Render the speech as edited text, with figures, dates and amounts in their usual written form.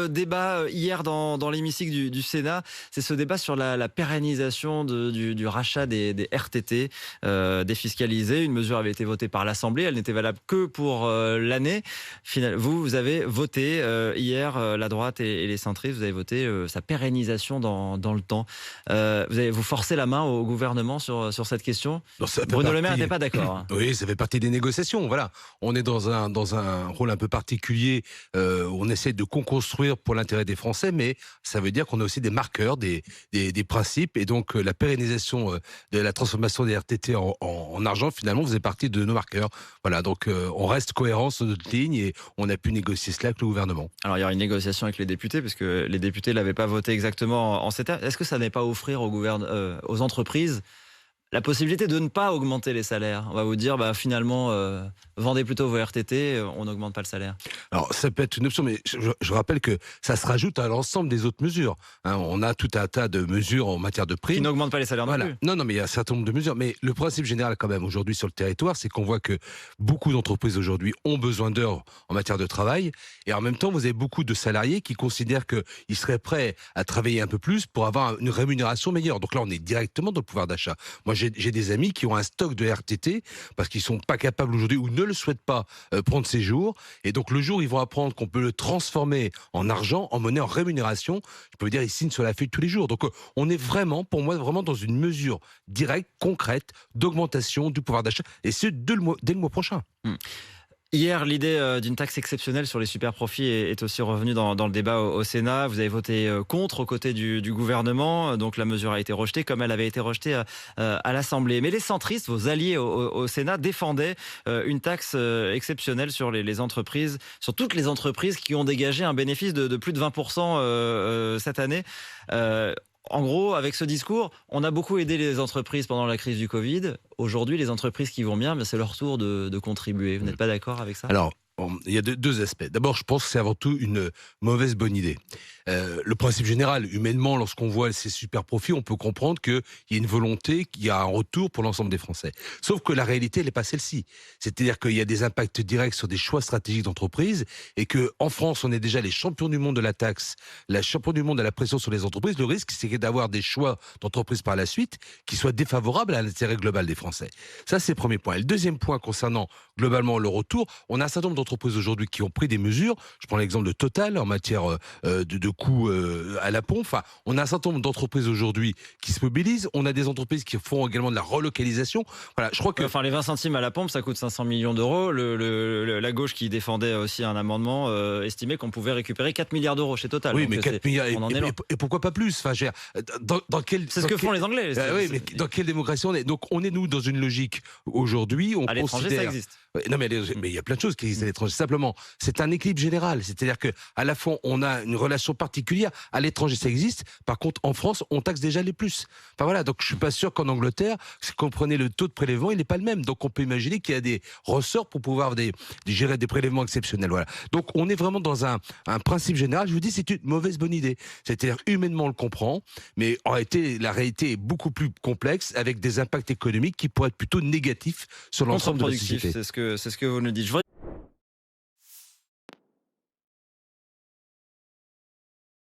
débat hier dans l'hémicycle du Sénat. C'est ce débat sur la pérennisation du rachat des RTT défiscalisés. Une mesure avait été votée par l'Assemblée. Elle n'était valable que pour l'année. Vous avez voté hier, la droite et les centristes, vous avez voté sa pérennisation dans le temps. Vous forcez la main au gouvernement sur cette question. Non, Bruno Le Maire n'était pas d'accord. Hein. Oui, ça fait partie des négociations. Voilà, on est dans un rôle un peu particulier. Où on essaie de construire pour l'intérêt des Français, mais ça veut dire qu'on a aussi des marqueurs, des principes, et donc la pérennisation de la transformation des RTT en argent, finalement, faisait partie de nos marqueurs. Voilà, donc on reste cohérent sur notre ligne et on a pu négocier cela avec le gouvernement. Alors il y aura une négociation avec les députés, parce que les députés l'avaient pas voté exactement en ces termes. Est-ce que ça n'est pas offrir aux entreprises la possibilité de ne pas augmenter les salaires? On va vous dire, finalement, vendez plutôt vos RTT, on n'augmente pas le salaire. Alors, ça peut être une option, mais je rappelle que ça se rajoute à l'ensemble des autres mesures. Hein, on a tout un tas de mesures en matière de prix. Qui n'augmentent pas les salaires non plus. Non, mais il y a un certain nombre de mesures. Mais le principe général, quand même, aujourd'hui sur le territoire, c'est qu'on voit que beaucoup d'entreprises aujourd'hui ont besoin d'heures en matière de travail. Et en même temps, vous avez beaucoup de salariés qui considèrent qu'ils seraient prêts à travailler un peu plus pour avoir une rémunération meilleure. Donc là, on est directement dans le pouvoir d'achat. Moi, j'ai des amis qui ont un stock de RTT parce qu'ils sont pas capables aujourd'hui ou ne le souhaitent pas prendre ces jours. Et donc, le jour où ils vont apprendre qu'on peut le transformer en argent, en monnaie, en rémunération, je peux vous dire, ils signent sur la feuille tous les jours. Donc, on est vraiment, pour moi, vraiment dans une mesure directe, concrète, d'augmentation du pouvoir d'achat. Et ce, dès le mois prochain. Hier, l'idée d'une taxe exceptionnelle sur les superprofits est aussi revenue dans le débat au Sénat. Vous avez voté contre aux côtés du gouvernement, donc la mesure a été rejetée comme elle avait été rejetée à l'Assemblée. Mais les centristes, vos alliés au Sénat, défendaient une taxe exceptionnelle sur les entreprises, sur toutes les entreprises qui ont dégagé un bénéfice de plus de 20% cette année. En gros, avec ce discours, on a beaucoup aidé les entreprises pendant la crise du Covid. Aujourd'hui, les entreprises qui vont bien, c'est leur tour de contribuer. Vous n'êtes pas d'accord avec ça? Alors, il y a deux aspects. D'abord, je pense que c'est avant tout une bonne idée. Le principe général, humainement, lorsqu'on voit ces super profits, on peut comprendre qu'il y a une volonté, qu'il y a un retour pour l'ensemble des Français. Sauf que la réalité, elle n'est pas celle-ci. C'est-à-dire qu'il y a des impacts directs sur des choix stratégiques d'entreprise et qu'en France, on est déjà les champions du monde de la taxe, les champions du monde de la pression sur les entreprises. Le risque, c'est d'avoir des choix d'entreprise par la suite qui soient défavorables à l'intérêt global des Français. Ça, c'est le premier point. Et le deuxième point concernant globalement le retour, on a un certain nombre d'entreprises aujourd'hui qui ont pris des mesures. Je prends l'exemple de Total en matière de coûts à la pompe. Enfin, on a un certain nombre d'entreprises aujourd'hui qui se mobilisent. On a des entreprises qui font également de la relocalisation. Voilà, je crois que... Enfin, les 20 centimes à la pompe, ça coûte 500 millions d'euros. La gauche qui défendait aussi un amendement estimait qu'on pouvait récupérer 4 milliards d'euros chez Total. Oui, donc mais 4 milliards, et pourquoi pas plus? Enfin, c'est ce que font les Anglais. Oui, mais dans quelle démocratie on est? Donc, on est, nous, dans une logique aujourd'hui. À l'étranger, ça existe. Non, mais il y a plein de choses qui existent à l'étranger. Simplement, c'est un équilibre général. C'est-à-dire que, à la fois, on a une relation particulière. À l'étranger, ça existe. Par contre, en France, on taxe déjà les plus. Enfin voilà. Donc, je suis pas sûr qu'en Angleterre, si vous prenez le taux de prélèvement, il n'est pas le même. Donc, on peut imaginer qu'il y a des ressorts pour pouvoir gérer des prélèvements exceptionnels. Voilà. Donc, on est vraiment dans un principe général. Je vous dis, c'est une bonne idée. C'est-à-dire, humainement, on le comprend, mais en réalité, la réalité est beaucoup plus complexe, avec des impacts économiques qui pourraient être plutôt négatifs sur l'ensemble de la société. C'est ce que vous nous dites.